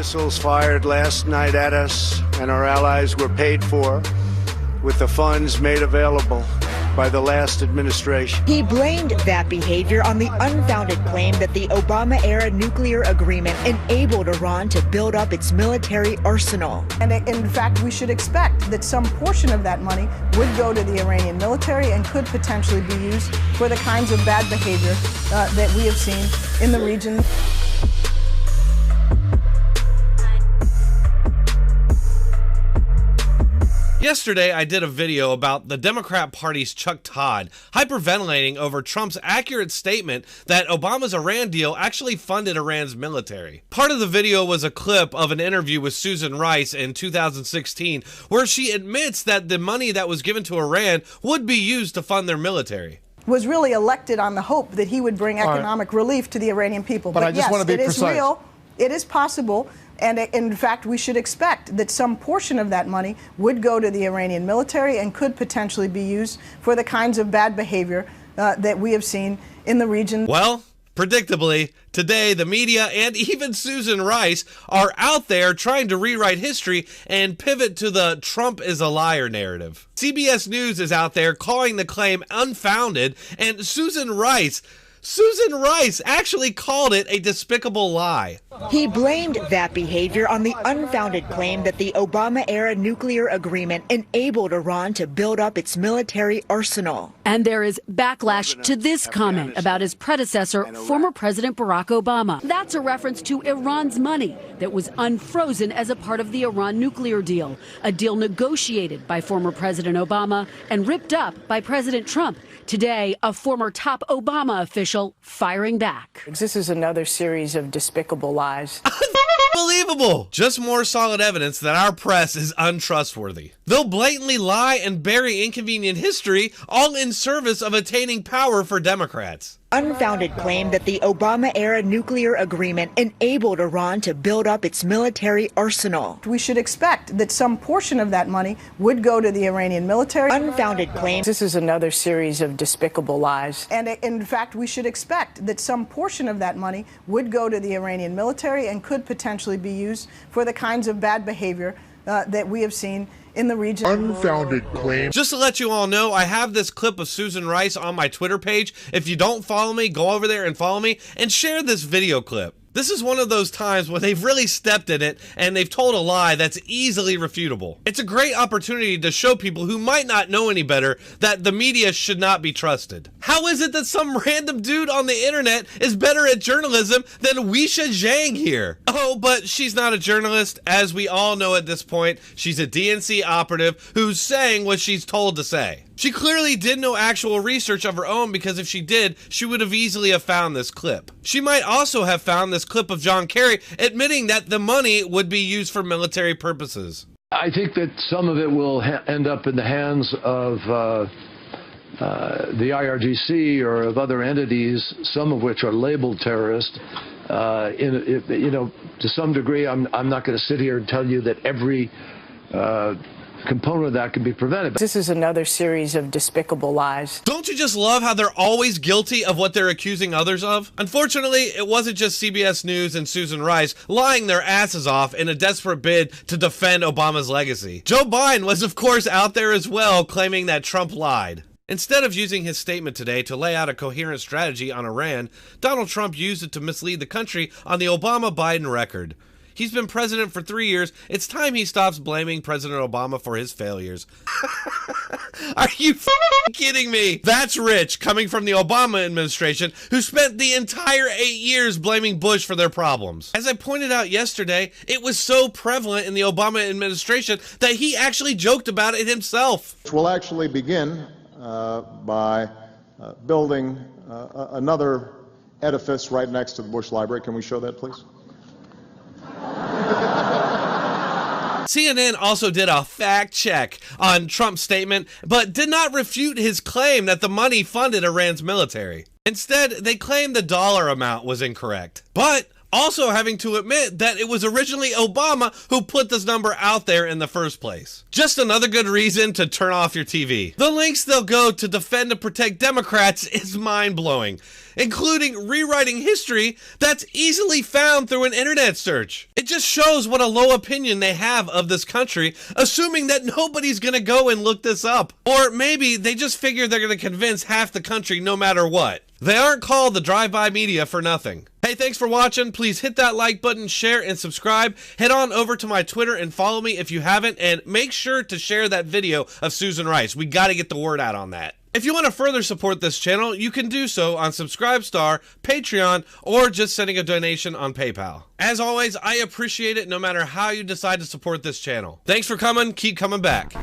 Missiles fired last night at us and our allies were paid for with the funds made available by the last administration. He blamed that behavior on the unfounded claim that the Obama-era nuclear agreement enabled Iran to build up its military arsenal. And in fact, we should expect that some portion of that money would go to the Iranian military and could potentially be used for the kinds of bad behavior that we have seen in the region. Yesterday, I did a video about the Democrat Party's Chuck Todd hyperventilating over Trump's accurate statement that Obama's Iran deal actually funded Iran's military. Part of the video was a clip of an interview with Susan Rice in 2016 where she admits that the money that was given to Iran would be used to fund their military. Was really elected on the hope that he would bring economic relief to the Iranian people. But I just want to be precise. It is real, it is possible. And in fact, we should expect that some portion of that money would go to the Iranian military and could potentially be used for the kinds of bad behavior that we have seen in the region. Well, predictably, today the media and even Susan Rice are out there trying to rewrite history and pivot to the Trump is a liar narrative. CBS News is out there calling the claim unfounded, and Susan Rice actually called it a despicable lie. He blamed that behavior on the unfounded claim that the Obama-era nuclear agreement enabled Iran to build up its military arsenal. And there is backlash to this comment about his predecessor, former President Barack Obama. That's a reference to Iran's money that was unfrozen as a part of the Iran nuclear deal, a deal negotiated by former President Obama and ripped up by President Trump. Today, a former top Obama official firing back. This is another series of despicable lies. Unbelievable! Just more solid evidence that our press is untrustworthy. They'll blatantly lie and bury inconvenient history, all in service of attaining power for Democrats. Unfounded claim that the Obama-era nuclear agreement enabled Iran to build up its military arsenal. We should expect that some portion of that money would go to the Iranian military. Unfounded claim. This is another series of despicable lies. And in fact, we should expect that some portion of that money would go to the Iranian military and could potentially be used for the kinds of bad behavior that we have seen in the region. Unfounded claim. Just to let you all know, I have this clip of Susan Rice on my Twitter page. If you don't follow me, go over there and follow me and share this video clip. This is one of those times where they've really stepped in it and they've told a lie that's easily refutable. It's a great opportunity to show people who might not know any better that the media should not be trusted. How is it that some random dude on the internet is better at journalism than Weisha Zhang here? Oh, but she's not a journalist. As we all know at this point, she's a DNC operative who's saying what she's told to say. She clearly did no actual research of her own, because if she did, she would have easily found this clip. She might also have found this clip of John Kerry admitting that the money would be used for military purposes. I think that some of it will end up in the hands of the IRGC or of other entities, some of which are labeled terrorist. To some degree, I'm not going to sit here and tell you that every component of that can be prevented. This is another series of despicable lies. Don't you just love how they're always guilty of what they're accusing others of? Unfortunately, it wasn't just CBS News and Susan Rice lying their asses off in a desperate bid to defend Obama's legacy. Joe Biden was, of course, out there as well, claiming that Trump lied. Instead of using his statement today to lay out a coherent strategy on Iran, Donald Trump used it to mislead the country on the Obama-Biden record. He's been president for 3 years. It's time he stops blaming President Obama for his failures. Are you kidding me? That's rich, coming from the Obama administration, who spent the entire 8 years blaming Bush for their problems. As I pointed out yesterday, it was so prevalent in the Obama administration that he actually joked about it himself. We'll actually begin by building another edifice right next to the Bush Library. Can we show that, please? CNN also did a fact check on Trump's statement, but did not refute his claim that the money funded Iran's military. Instead, they claimed the dollar amount was incorrect. But Also having to admit that it was originally Obama who put this number out there in the first place. Just another good reason to turn off your TV. The lengths they'll go to defend and protect Democrats is mind-blowing, including rewriting history that's easily found through an internet search. It just shows what a low opinion they have of this country, assuming that nobody's gonna go and look this up. Or maybe they just figure they're gonna convince half the country no matter what. They aren't called the drive-by media for nothing. Hey, thanks for watching. Please hit that like button, share, and subscribe. Head on over to my Twitter and follow me if you haven't, and make sure to share that video of Susan Rice. We gotta get the word out on that. If you want to further support this channel, you can do so on Subscribestar, Patreon, or just sending a donation on PayPal. As always, I appreciate it no matter how you decide to support this channel. Thanks for coming. Keep coming back.